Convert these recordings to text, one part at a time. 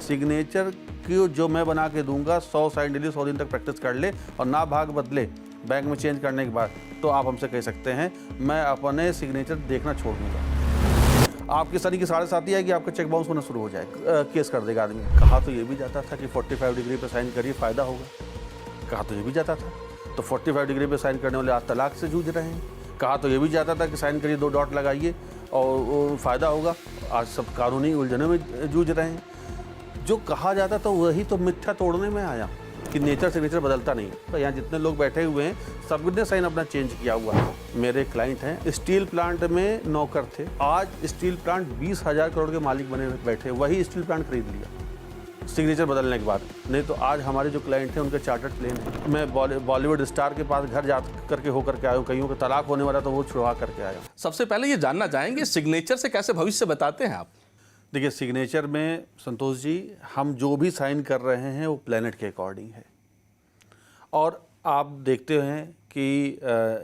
Signature की जो मैं बना के दूंगा 100 साइन डेली 100 दिन तक प्रैक्टिस कर ले और ना भाग बदले बैंक में चेंज करने के बाद, तो आप हमसे कह सकते हैं मैं अपने सिग्नेचर देखना छोड़ दूंगा। आपकी शनि की 7.5 आएगी, आपका चेक बाउंस होना शुरू हो जाए, केस कर देगा आदमी। कहा तो ये भी जाता था कि 45 डिग्री पे साइन करिए फ़ायदा होगा, कहा तो ये भी जाता था। तो 45 डिग्री पे साइन करने वाले आज तलाक से जूझ रहे हैं। कहा तो ये भी जाता था कि साइन करिए 2 डॉट लगाइए और फ़ायदा होगा, आज सब कानूनी उलझनों में जूझ रहे हैं। जो कहा जाता था वही तो मिथ्या तोड़ने में आया कि नेचर सिग्नेचर बदलता नहीं है। तो यहाँ जितने लोग बैठे हुए हैं सबने साइन अपना चेंज किया हुआ है। मेरे क्लाइंट हैं, स्टील प्लांट में नौकर थे, आज स्टील प्लांट 20,000 करोड़ के मालिक बने बैठे, वही स्टील प्लांट खरीद लिया सिग्नेचर बदलने के बाद। नहीं तो आज हमारे जो क्लाइंट हैं उनके चार्टर्ड प्लेन है। मैं बॉलीवुड स्टार के पास घर जा करके होकर के आया हूँ, कईयों का तलाक होने वाला तो वो छुड़वा करके आया। सबसे पहले ये जानना चाहेंगे सिग्नेचर से कैसे भविष्य बताते हैं आप? देखिए, सिग्नेचर में संतोष जी, हम जो भी साइन कर रहे हैं वो प्लैनेट के अकॉर्डिंग है। और आप देखते हैं कि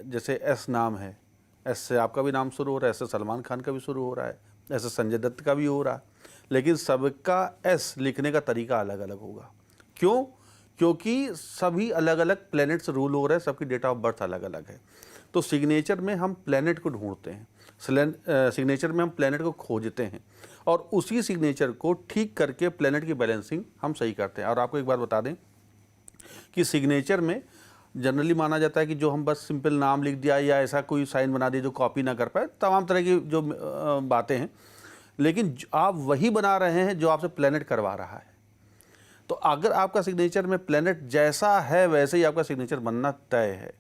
जैसे एस नाम है, एस से आपका भी नाम शुरू हो रहा है, ऐसे सलमान खान का भी शुरू हो रहा है, ऐसे संजय दत्त का भी हो रहा है, लेकिन सबका एस लिखने का तरीका अलग अलग होगा। क्यों? क्योंकि सभी अलग अलग प्लैनेट्स रूल हो रहे हैं, सबकी डेट ऑफ बर्थ अलग अलग है। तो सिग्नेचर में हम प्लैनेट को ढूंढते हैं, सिग्नेचर में हम प्लैनेट को खोजते हैं और उसी सिग्नेचर को ठीक करके प्लैनेट की बैलेंसिंग हम सही करते हैं। और आपको एक बात बता दें कि सिग्नेचर में जनरली माना जाता है कि जो हम बस सिंपल नाम लिख दिया या ऐसा कोई साइन बना दिया जो कॉपी ना कर पाए, तमाम तरह की जो बातें हैं, लेकिन आप वही बना रहे हैं जो आपसे प्लैनेट करवा रहा है। तो अगर आपका सिग्नेचर में प्लैनेट जैसा है वैसे ही आपका सिग्नेचर बनना तय है।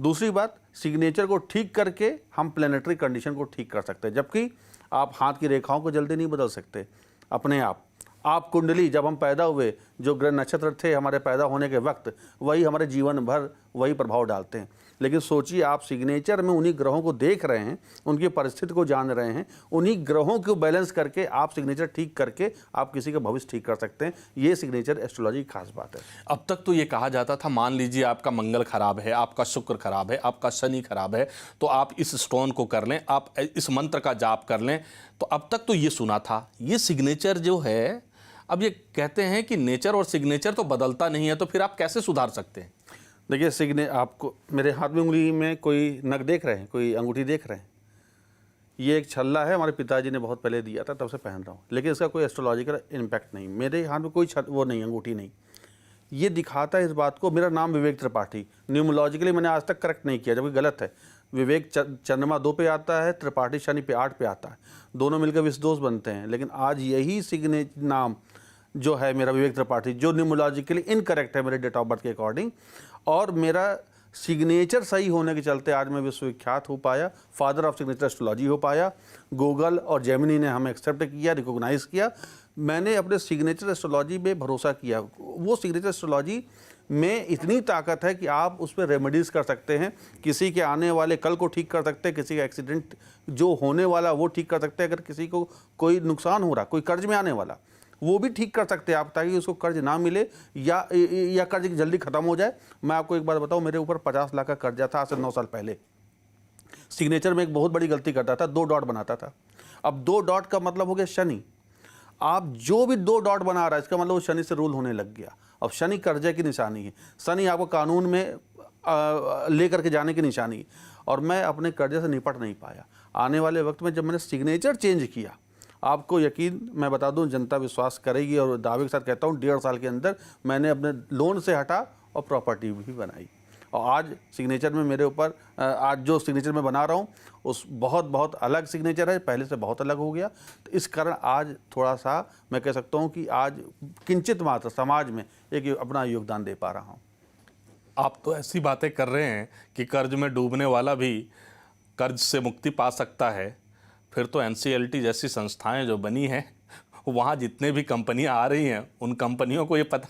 दूसरी बात, सिग्नेचर को ठीक करके हम प्लैनेटरी कंडीशन को ठीक कर सकते हैं, जबकि आप हाथ की रेखाओं को जल्दी नहीं बदल सकते अपने आप कुंडली, जब हम पैदा हुए जो ग्रह नक्षत्र थे हमारे पैदा होने के वक्त, वही हमारे जीवन भर वही प्रभाव डालते हैं। लेकिन सोचिए, आप सिग्नेचर में उन्हीं ग्रहों को देख रहे हैं, उनकी परिस्थिति को जान रहे हैं, उन्हीं ग्रहों को बैलेंस करके आप सिग्नेचर ठीक करके आप किसी का भविष्य ठीक कर सकते हैं। ये सिग्नेचर एस्ट्रोलॉजी की खास बात है। अब तक तो ये कहा जाता था, मान लीजिए आपका मंगल खराब है, आपका शुक्र खराब है, आपका शनि खराब है, तो आप इस स्टोन को कर लें, आप इस मंत्र का जाप कर लें। तो अब तक तो ये सुना था। ये सिग्नेचर जो है, अब ये कहते हैं कि नेचर और सिग्नेचर तो बदलता नहीं है, तो फिर आप कैसे सुधार सकते हैं? देखिए, आपको मेरे हाथ में उंगली में कोई नग देख रहे हैं, कोई अंगूठी देख रहे हैं, ये एक छल्ला है, हमारे पिताजी ने बहुत पहले दिया था, तब से पहन रहा हूँ, लेकिन इसका कोई एस्ट्रोलॉजिकल इम्पैक्ट नहीं। मेरे हाथ में कोई वो नहीं, अंगूठी नहीं। ये दिखाता है इस बात को, मेरा नाम विवेक त्रिपाठी, न्यूमोलॉजिकली मैंने आज तक करेक्ट नहीं किया, जबकि गलत है। विवेक चंद्रमा 2 पे आता है, त्रिपाठी शनि पे 8 पे आता है, दोनों मिलकर विषदोष बनते हैं। लेकिन आज यही सिग्नेचर नाम जो है मेरा विवेक त्रिपाठी, जो न्यूमोलॉजिकली इनकरेक्ट है मेरे डेट ऑफ बर्थ के अकॉर्डिंग, और मेरा सिग्नेचर सही होने के चलते आज मैं विश्वविख्यात हो पाया, फादर ऑफ सिग्नेचर एस्ट्रोलॉजी हो पाया। गूगल और जेमिनी ने हमें एक्सेप्ट किया, रिकॉग्नाइज किया। मैंने अपने सिग्नेचर एस्ट्रोलॉजी पे भरोसा किया। वो सिग्नेचर एस्ट्रोलॉजी में इतनी ताकत है कि आप उस पर रेमेडीज़ कर सकते हैं, किसी के आने वाले कल को ठीक कर सकते हैं, किसी का एक्सीडेंट जो होने वाला वो ठीक कर सकते हैं, अगर किसी को कोई नुकसान हो रहा, कोई कर्ज में आने वाला, वो भी ठीक कर सकते हैं आप, ताकि उसको कर्ज ना मिले या कर्ज जल्दी ख़त्म हो जाए। मैं आपको एक बात बताऊं, मेरे ऊपर 50 लाख का कर्जा था आज से 9 साल पहले। सिग्नेचर में एक बहुत बड़ी गलती करता था, 2 डॉट बनाता था। अब 2 डॉट का मतलब हो गया शनि। आप जो भी 2 डॉट बना रहा है, इसका मतलब वो शनि से रूल होने लग गया। अब शनि कर्जे की निशानी है, शनि आपको कानून में लेकर के जाने की निशानी है, और मैं अपने कर्जे से निपट नहीं पाया। आने वाले वक्त में जब मैंने सिग्नेचर चेंज किया, आपको यकीन, मैं बता दूं, जनता विश्वास करेगी और दावे के साथ कहता हूं, 1.5 साल के अंदर मैंने अपने लोन से हटा और प्रॉपर्टी भी बनाई। और आज सिग्नेचर में मेरे ऊपर, आज जो सिग्नेचर मैं बना रहा हूं उस बहुत अलग सिग्नेचर है, पहले से बहुत अलग हो गया। तो इस कारण आज थोड़ा सा मैं कह सकता हूं कि आज किंचित मात्र समाज में एक अपना योगदान दे पा रहा हूँ। आप तो ऐसी बातें कर रहे हैं कि कर्ज में डूबने वाला भी कर्ज से मुक्ति पा सकता है। फिर तो NCLT जैसी संस्थाएं जो बनी हैं, वहाँ जितने भी कंपनियां आ रही हैं, उन कंपनियों को ये पता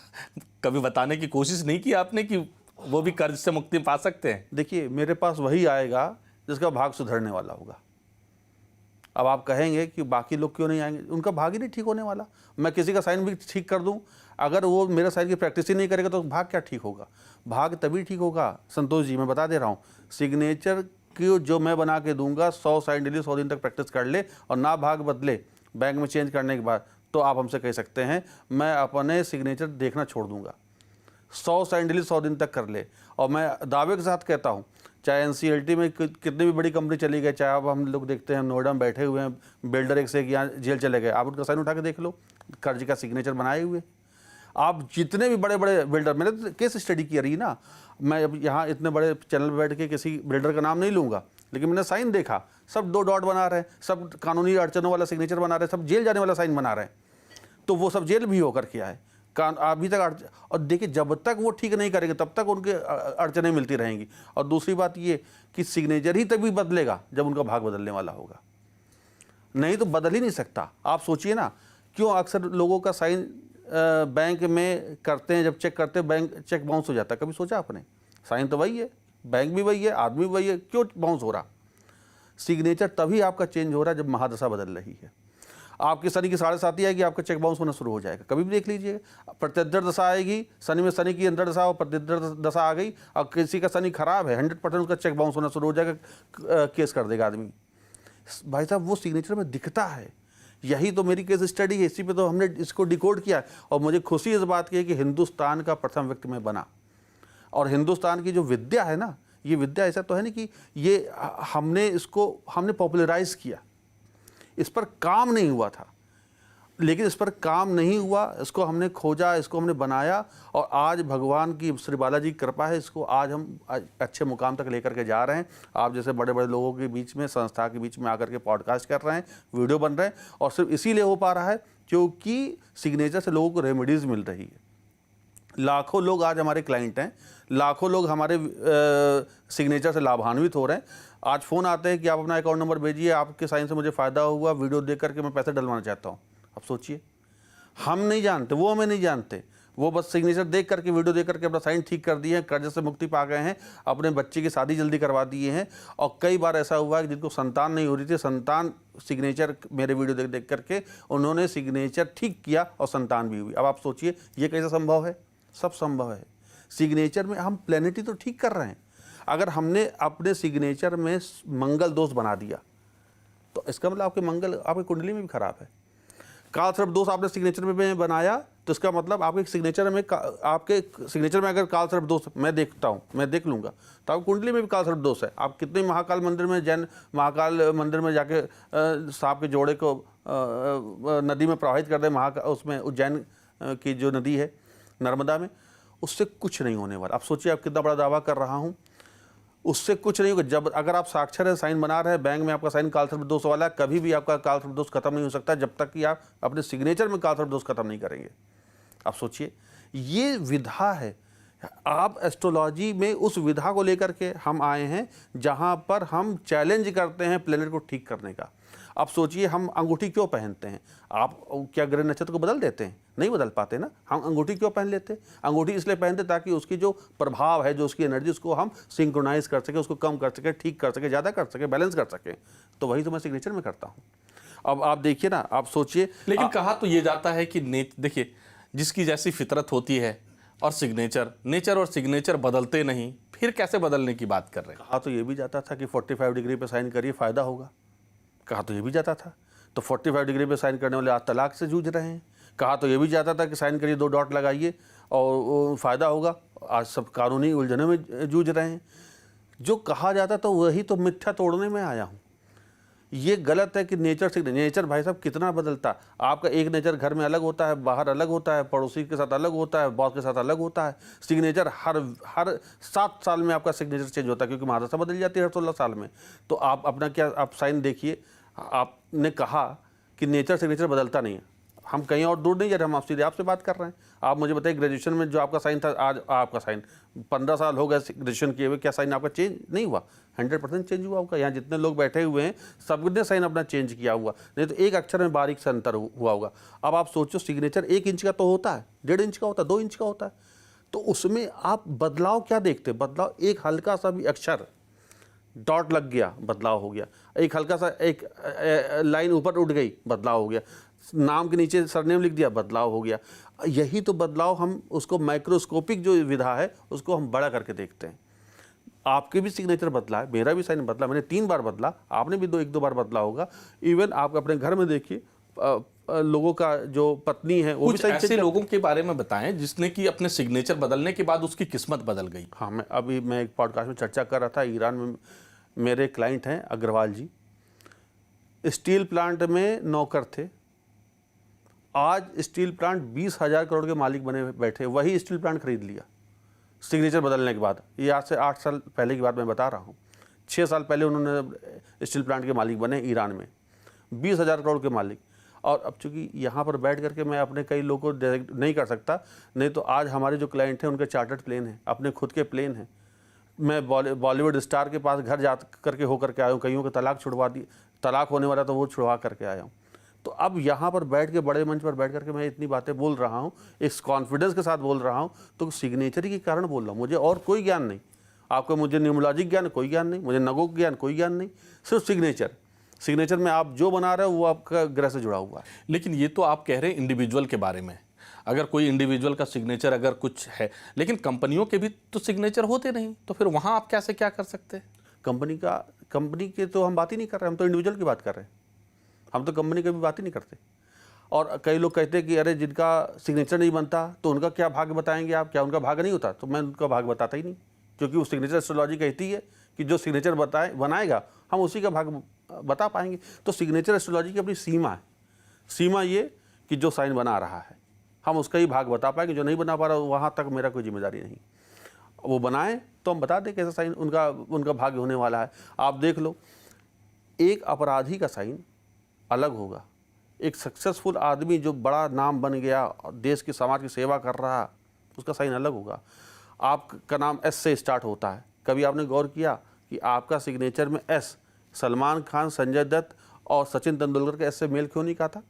कभी बताने की कोशिश नहीं की आपने कि वो भी कर्ज से मुक्ति पा सकते हैं? देखिए, मेरे पास वही आएगा जिसका भाग सुधरने वाला होगा। अब आप कहेंगे कि बाकी लोग क्यों नहीं आएंगे, उनका भाग ही नहीं ठीक होने वाला। मैं किसी का साइन भी ठीक कर दूं, अगर वो मेरा साइन की प्रैक्टिस ही नहीं करेगा तो भाग क्या ठीक होगा? भाग तभी ठीक होगा संतोष जी, मैं बता दे रहा हूँ, सिग्नेचर की जो मैं बना के दूंगा 100 साइन डेली 100 दिन तक प्रैक्टिस कर ले और ना भाग बदले बैंक में चेंज करने के बाद, तो आप हमसे कह सकते हैं मैं अपने सिग्नेचर देखना छोड़ दूंगा। 100 साइन डिलीट 100 दिन तक कर ले। और मैं दावे के साथ कहता हूँ, चाहे एनसीएलटी में कितनी भी बड़ी कंपनी चली गई, चाहे अब हम लोग देखते हैं नोएडा में बैठे हुए हैं बिल्डर एक से एक यहाँ जेल चले गए, आप उनका साइन उठा के देख लो, कर्ज का सिग्नेचर बनाए हुए। आप जितने भी बड़े बड़े बिल्डर, मैंने तो केस स्टडी की रही ना, मैं अब यहाँ इतने बड़े चैनल पर बैठ के किसी बिल्डर का नाम नहीं लूँगा, लेकिन मैंने साइन देखा, सब 2 डॉट बना रहे हैं, सब कानूनी अड़चनों वाला सिग्नेचर बना रहे हैं, सब जेल जाने वाला साइन बना रहे हैं। तो वो सब जेल भी होकर के आए अभी तक। और देखिए, जब तक वो ठीक नहीं करेंगे तब तक उनके अड़चनें मिलती रहेंगी। और दूसरी बात ये कि सिग्नेचर ही तभी बदलेगा जब उनका भाग बदलने वाला होगा, नहीं तो बदल ही नहीं सकता। आप सोचिए ना, क्यों अक्सर लोगों का साइन बैंक में करते हैं, जब चेक करते हैं बैंक चेक बाउंस हो जाता है। कभी सोचा आपने? साइन तो वही है, बैंक भी वही है, आदमी भी वही है, क्यों बाउंस हो रहा? सिग्नेचर तभी आपका चेंज हो रहा है जब महादशा बदल रही है। आपकी शनि की 7.5 आएगी, आपका चेक बाउंस होना शुरू हो जाएगा। कभी भी देख लीजिएगा, प्रत्यंतर दशा आएगी, शनि में शनि की अंतर दशा और प्रत्यंतर दशा आ गई, और किसी का शनि खराब है, 100% उसका चेक बाउंस होना शुरू हो जाएगा, केस कर देगा आदमी। भाई साहब, वो सिग्नेचर में दिखता है। यही तो मेरी केस स्टडी है, इसी पे तो हमने इसको डिकोड किया। और मुझे खुशी इस बात की है कि हिंदुस्तान का प्रथम व्यक्ति मैं बना। और हिंदुस्तान की जो विद्या है ना, ये विद्या ऐसा तो है नहीं कि ये हमने पॉपुलराइज किया, इस पर काम नहीं हुआ था, लेकिन इस पर काम नहीं हुआ, इसको हमने खोजा, इसको हमने बनाया, और आज भगवान की, श्री बालाजी की कृपा है, इसको आज हम अच्छे मुकाम तक लेकर के जा रहे हैं। आप जैसे बड़े बड़े लोगों के बीच में, संस्था के बीच में आकर के पॉडकास्ट कर रहे हैं, वीडियो बन रहे हैं, और सिर्फ इसीलिए हो पा रहा है क्योंकि सिग्नेचर से लोगों को रेमेडीज़ मिल रही है। लाखों लोग आज हमारे क्लाइंट हैं, लाखों लोग हमारे सिग्नेचर से लाभान्वित हो रहे हैं। आज फ़ोन आते हैं कि आप अपना अकाउंट नंबर भेजिए, आपके साइन से मुझे फ़ायदा हुआ, वीडियो देख करके मैं पैसे डलवाना चाहता हूँ। अब सोचिए, हम नहीं जानते, वो हमें नहीं जानते, वो बस सिग्नेचर देख करके, वीडियो देख करके अपना साइन ठीक कर दिए हैं, कर्ज से मुक्ति पा गए हैं, अपने बच्चे की शादी जल्दी करवा दिए हैं। और कई बार ऐसा हुआ है कि जिनको संतान नहीं हो रही थी, संतान सिग्नेचर मेरे वीडियो देख देख करके उन्होंने सिग्नेचर ठीक किया और संतान भी हुई। अब आप सोचिए, ये कैसे संभव है? सब संभव है। सिग्नेचर में हम प्लेनेटी तो ठीक कर रहे हैं। अगर हमने अपने सिग्नेचर में मंगल दोष बना दिया तो इसका मतलब आपके मंगल, आपकी कुंडली में भी खराब है। कालसर्प दोष आपने सिग्नेचर में बनाया तो इसका मतलब आपके सिग्नेचर में अगर कालसर्प दोष मैं देखता हूँ, मैं देख लूँगा, तो आपकी कुंडली में भी कालसर्प दोष है। आप कितने महाकाल मंदिर में, जैन महाकाल मंदिर में जाके सांप के जोड़े को नदी में प्रवाहित कर दे, उसमें उज्जैन की जो नदी है नर्मदा में, उससे कुछ नहीं होने वाला। आप सोचिए, आप कितना बड़ा दावा कर रहा हूँ, उससे कुछ नहीं होगा। जब अगर आप साक्षर है, साइन बना रहे हैं, बैंक में आपका साइन कालसर्प दोष वाला है, कभी भी आपका कालसर्प दोष खत्म नहीं हो सकता जब तक कि आप अपने सिग्नेचर में कालसर्प दोष खत्म नहीं करेंगे। आप सोचिए, ये विधा है। आप एस्ट्रोलॉजी में उस विधा को लेकर के हम आए हैं जहाँ पर हम चैलेंज करते हैं प्लेनेट को ठीक करने का। आप सोचिए, हम अंगूठी क्यों पहनते हैं? आप क्या ग्रह नक्षत्र को बदल देते हैं? नहीं बदल पाते ना। हम अंगूठी क्यों पहन लेते हैं? अंगूठी इसलिए पहनते ताकि उसकी जो प्रभाव है, जो उसकी एनर्जी, उसको हम सिंक्रोनाइज कर सके, उसको कम कर सके, ठीक कर सके, ज़्यादा कर सके, बैलेंस कर सके। तो वही तो मैं सिग्नेचर में करता हूँ। अब आप देखिए ना, आप सोचिए, लेकिन कहा तो ये जाता है कि देखिए, जिसकी जैसी फितरत होती है और नेचर और सिग्नेचर बदलते नहीं, फिर कैसे बदलने की बात कर रहे हैं? कहा तो ये भी जाता था कि 45 डिग्री पे साइन करिए, फ़ायदा होगा। कहा तो ये भी जाता था। तो 45 डिग्री पे साइन करने वाले आज तलाक से जूझ रहे हैं। कहा तो ये भी जाता था कि साइन करिए, 2 डॉट लगाइए और फ़ायदा होगा। आज सब कानूनी उलझनों में जूझ रहे हैं। जो कहा जाता था वही तो मिथ्या तोड़ने में आया हूँ। ये गलत है कि नेचर भाई साहब कितना बदलता। आपका एक नेचर घर में अलग होता है, बाहर अलग होता है, पड़ोसी के साथ अलग होता है, बॉस के साथ अलग होता है। सिग्नेचर हर 7 साल में आपका सिग्नेचर चेंज होता है, क्योंकि महादशा बदल जाती है हर 16 साल में। तो आप अपना क्या, आप साइन देखिए। आपने कहा कि नेचर सिग्नेचर बदलता नहीं है। हम कहीं और दूर नहीं जा रहे, हम सीधे आपसे बात कर रहे हैं। आप मुझे बताइए, ग्रेजुएशन में जो आपका साइन था, आज आपका साइन 15 साल हो गए ग्रेजुएशन किए हुए, क्या साइन आपका चेंज नहीं हुआ? 100% चेंज हुआ होगा। यहाँ जितने लोग बैठे हुए हैं सबने साइन अपना चेंज किया हुआ, नहीं तो एक अक्षर में बारीक से अंतर हुआ होगा। अब आप सोचो, सिग्नेचर 1 इंच का तो होता है, 1.5 इंच का होता है, 2 इंच का होता है। तो उसमें आप बदलाव क्या देखते? बदलाव एक हल्का सा भी अक्षर, डॉट लग गया, बदलाव हो गया। एक हल्का सा एक लाइन ऊपर उठ गई, बदलाव हो गया। नाम के नीचे सरनेम लिख दिया, बदलाव हो गया। यही तो बदलाव, हम उसको माइक्रोस्कोपिक जो विधा है उसको हम बड़ा करके देखते हैं। आपके भी सिग्नेचर बदला है, मेरा भी साइन बदला, मैंने 3 बार बदला, आपने भी 1-2 बार बदला होगा। इवन आप अपने घर में देखिए, लोगों का जो पत्नी है वो भी कुछ ऐसे लोगों के बारे में बताएं जिसने कि अपने सिग्नेचर बदलने के बाद उसकी किस्मत बदल गई। हाँ, मैं एक पॉडकास्ट में चर्चा कर रहा था। ईरान में मेरे क्लाइंट हैं अग्रवाल जी, स्टील प्लांट में नौकर थे, आज स्टील प्लांट 20,000 करोड़ के मालिक बने बैठे। वही स्टील प्लांट खरीद लिया सिग्नेचर बदलने के बाद। ये आज से 8 साल पहले की बात मैं बता रहा हूँ। 6 साल पहले उन्होंने स्टील प्लांट के मालिक बने ईरान में, 20,000 करोड़ के मालिक। और अब चूंकि यहाँ पर बैठ करके मैं अपने कई लोगों को डायरेक्ट नहीं कर सकता, नहीं तो आज हमारे जो क्लाइंट हैं उनके चार्टर्ड प्लेन हैं, अपने खुद के प्लेन हैं। मैं बॉलीवुड स्टार के पास घर जा करके होकर के आया हूँ, कईयों के तलाक छुड़वा दी, तलाक होने वाला तो वो छुड़वा करके आया हूँ। तो अब यहाँ पर बैठ के बड़े मंच पर बैठ करके मैं इतनी बातें बोल रहा हूँ, इस कॉन्फिडेंस के साथ बोल रहा हूँ, तो सिग्नेचर के कारण बोल रहा हूँ। मुझे और कोई ज्ञान नहीं, आपको मुझे न्यूमोलॉजिक ज्ञान कोई ज्ञान नहीं, मुझे नगों का ज्ञान कोई ज्ञान नहीं, सिर्फ सिग्नेचर में आप जो बना रहे हो वो आपका ग्रह से जुड़ा हुआ है। लेकिन ये तो आप कह रहे हैं इंडिविजुअल के बारे में, अगर कोई इंडिविजुअल का सिग्नेचर अगर कुछ है, लेकिन कंपनियों के भी तो सिग्नेचर होते नहीं, तो फिर वहाँ आप कैसे क्या कर सकते हैं? कंपनी के तो हम बात ही नहीं कर रहे, हम तो इंडिविजुअल की बात कर रहे हैं, हम तो कंपनी की भी बात ही नहीं करते। और कई लोग कहते हैं कि अरे जिनका सिग्नेचर नहीं बनता तो उनका क्या भाग्य बताएंगे आप, क्या उनका भाग्य नहीं होता? तो मैं उनका भाग्य बताता ही नहीं, क्योंकि वो सिग्नेचर एस्ट्रोलॉजी कहती है कि जो सिग्नेचर बनाएगा हम उसी का भाग्य बता पाएंगे। तो सिग्नेचर एस्ट्रोलॉजी की अपनी सीमा है, सीमा ये कि जो साइन बना रहा है हम उसका ही भाग बता पाएंगे, जो नहीं बना पा रहा वहाँ तक मेरा कोई जिम्मेदारी नहीं। वो बनाएं तो हम बता दें कैसा साइन उनका भाग्य होने वाला है। आप देख लो, एक अपराधी का साइन अलग होगा, एक सक्सेसफुल आदमी जो बड़ा नाम बन गया, देश की समाज की सेवा कर रहा, उसका साइन अलग होगा। आपका नाम एस से स्टार्ट होता है, कभी आपने गौर किया कि आपका सिग्नेचर में एस सलमान खान, संजय दत्त और सचिन तेंदुलकर के एस से मेल क्यों नहीं कहा था?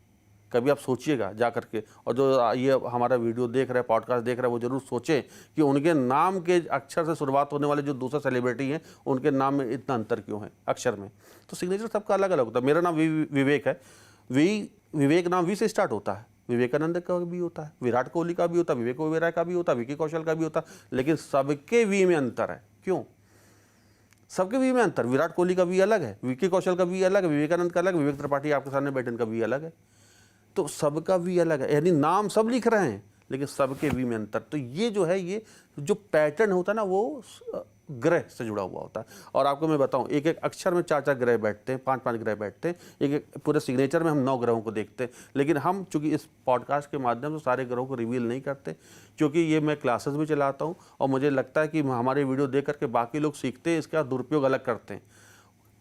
कभी आप सोचिएगा जा करके, और जो ये हमारा वीडियो देख रहे हैं, पॉडकास्ट देख रहे हैं, वो जरूर सोचें कि उनके नाम के अक्षर से शुरुआत होने वाले जो दूसरे सेलिब्रिटी हैं उनके नाम में इतना अंतर क्यों है अक्षर में? तो सिग्नेचर सबका अलग अलग होता है। मेरा नाम विवेक है, विवेक नाम वी से स्टार्ट होता है, विवेकानंद का भी होता है, विराट कोहली का भी होता है, विवेक ओबेरॉय का भी होता है, विकी कौशल का भी होता है, लेकिन सबके वी में अंतर है। क्यों? सबके वी में अंतर, विराट कोहली का वी अलग है, विकी कौशल का वी अलग है, विवेकानंद का अलग, विवेक त्रिपाठी आपके सामने बैठे उनका वी अलग है। तो सबका वी अलग है, यानी नाम सब लिख रहे हैं लेकिन सबके वी में अंतर। तो ये जो है, ये जो पैटर्न होता है ना, वो ग्रह से जुड़ा हुआ होता है। और आपको मैं बताऊं, एक एक अक्षर में 4-4 ग्रह बैठते हैं, 5-5 ग्रह बैठते हैं, एक एक पूरे सिग्नेचर में हम 9 ग्रहों को देखते हैं। लेकिन हम चूंकि इस पॉडकास्ट के माध्यम से सारे ग्रहों को रिवील नहीं करते, क्योंकि ये मैं क्लासेस भी चलाता हूँ और मुझे लगता है कि हमारे वीडियो देख करके बाकी लोग सीखते हैं, इसका दुरुपयोग अलग करते हैं।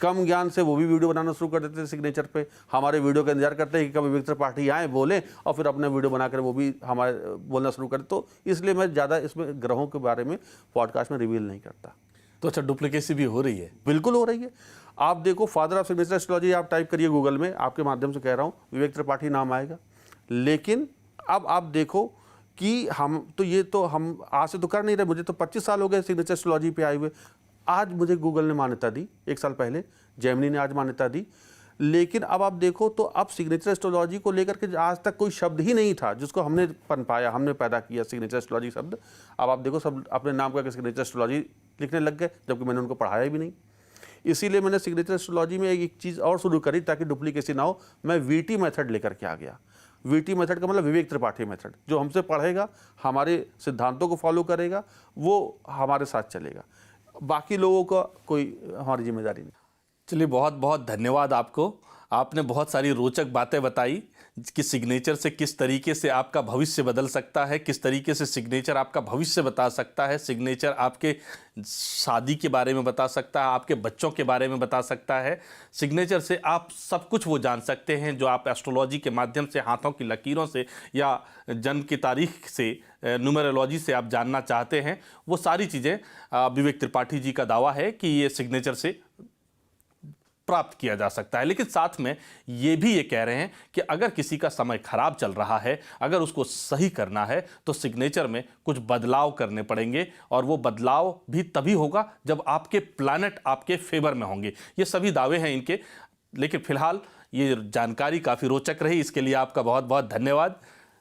कम ज्ञान से वो भी वीडियो बनाना शुरू कर देते हैं सिग्नेचर पे, हमारे वीडियो का इंतजार करते हैं कि कभी विवेक त्रिपाठी आए बोले और फिर अपने वीडियो बनाकर वो भी हमारे बोलना शुरू करें। तो इसलिए मैं ज़्यादा इसमें ग्रहों के बारे में पॉडकास्ट में रिवील नहीं करता। तो अच्छा, डुप्लीकेसी भी हो रही है? बिल्कुल हो रही है। आप देखो, फादर ऑफ सिग्नेचर एस्ट्रोलॉजी आप टाइप करिए गूगल में, आपके माध्यम से कह रहा हूँ, विवेक त्रिपाठी नाम आएगा। लेकिन अब आप देखो कि हम आज से तो कर नहीं रहे, मुझे तो 25 साल हो गए सिग्नेचर एस्ट्रोलॉजी पे आए हुए। आज मुझे गूगल ने मान्यता दी, 1 साल पहले जेमिनी ने आज मान्यता दी। लेकिन अब आप देखो तो अब सिग्नेचर एस्ट्रोलॉजी को लेकर के आज तक कोई शब्द ही नहीं था जिसको हमने पनपाया, हमने पैदा किया सिग्नेचर एस्ट्रोलॉजी शब्द। अब आप देखो सब अपने नाम करके सिग्नेचर एस्ट्रोलॉजी लिखने लग गए, जबकि मैंने उनको पढ़ाया भी नहीं। इसीलिए मैंने सिग्नेचर एस्ट्रोलॉजी में एक चीज़ और शुरू करी ताकि डुप्लीकेसी ना हो। मैं वीटी मेथड लेकर के आ गया। वीटी मेथड का मतलब विवेक त्रिपाठी मेथड, जो हमसे पढ़ेगा, हमारे सिद्धांतों को फॉलो करेगा, वो हमारे साथ चलेगा, बाकी लोगों का कोई हमारी जिम्मेदारी नहीं। चलिए, बहुत बहुत धन्यवाद आपको। आपने बहुत सारी रोचक बातें बताई कि सिग्नेचर से किस तरीके से आपका भविष्य बदल सकता है, किस तरीके से सिग्नेचर आपका भविष्य बता सकता है, सिग्नेचर आपके शादी के बारे में बता सकता है, आपके बच्चों के बारे में बता सकता है। सिग्नेचर से आप सब कुछ वो जान सकते हैं जो आप एस्ट्रोलॉजी के माध्यम से, हाथों की लकीरों से या जन्म की तारीख से, न्यूमरोलॉजी से आप जानना चाहते हैं। वो सारी चीज़ें विवेक त्रिपाठी जी का दावा है कि ये सिग्नेचर से प्राप्त किया जा सकता है। लेकिन साथ में ये भी ये कह रहे हैं कि अगर किसी का समय खराब चल रहा है, अगर उसको सही करना है, तो सिग्नेचर में कुछ बदलाव करने पड़ेंगे, और वो बदलाव भी तभी होगा जब आपके प्लैनेट आपके फेवर में होंगे। ये सभी दावे हैं इनके। लेकिन फिलहाल ये जानकारी काफ़ी रोचक रही, इसके लिए आपका बहुत बहुत धन्यवाद।